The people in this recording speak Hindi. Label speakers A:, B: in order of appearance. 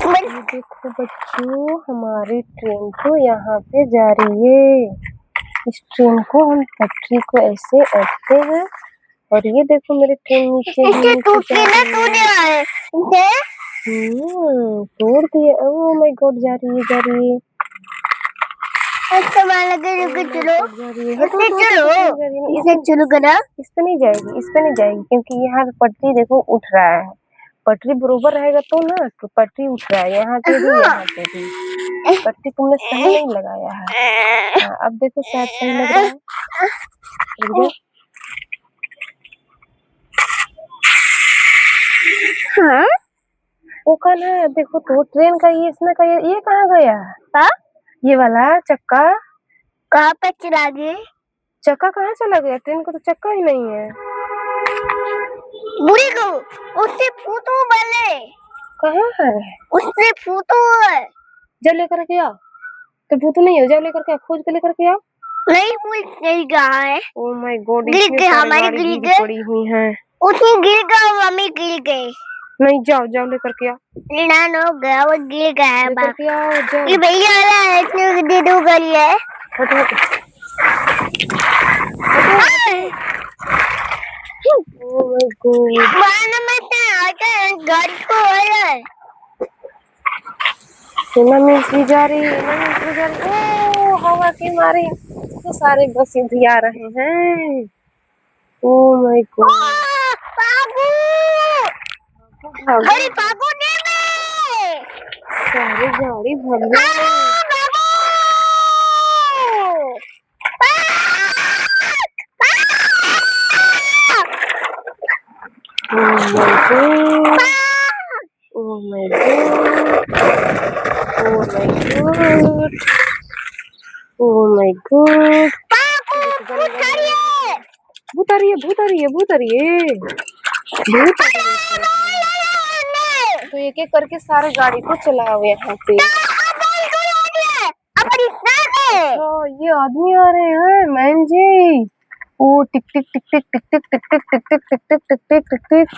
A: ये देखो बच्चों, हमारी ट्रेन तो यहाँ पे जा रही है। इस ट्रेन को हम पटरी को ऐसे अटते हैं और ये देखो मेरी ट्रेन नीचे तोड़ दिए। ओह माय गॉड, जा रही है। इस पे नहीं जाएगी क्योंकि यहाँ पटरी देखो उठ रहा है। पटरी बरोबर रहेगा तो ना, तो पटरी उठ रहा है यहाँ पे भी। पटरी तुमने सही नहीं लगाया है। हाँ, अब देखो शायद सही लग रहा है। हाँ? वो कौन है? देखो तो ट्रेन का ये, इसमें का ये कहाँ गया? हाँ? ये वाला चक्का कहाँ पे चला गया? चक्का कहाँ चला गया? ट्रेन को तो चक्का ही नहीं है। बुढ़ी को उससे फूटू वाले कहाँ है? उससे फूटू है। जब लेकर के आओ। तो फूटू नहीं है, जब लेकर के खोज के लेकर के आओ। नहीं नहीं कहाँ है? ओह माय गॉड, इतनी सारी गाड़ी पड़ी हुई है। उसमें गिर गया, मम्मी गिर गई। नहीं, जाओ लेकर के आओ। नो गया, वो गिर गया है। लेकर के आओ, जाओ। ये भैया वाला है, इसने दे दो गाड़ी है। ओह माय गॉड, गाड़ी को नमी जा रही है। ओह हवा के मारे तो सारे बस इधर आ रहे हैं। ओह माय गॉड, गाड़ी भागो ने में सारी गाड़ी भाग गई। ओह माय गॉड, भूत आ रही है। तो एक एक करके सारे गाड़ी को चलाओ यहाँ पे। तो ये आदमी आ रहे हैं मैम जी। ओ टिक टिक टिक टिक टिक टिक टिक टिक टिक टिक टिक टिक टिक टिक टिक टिक।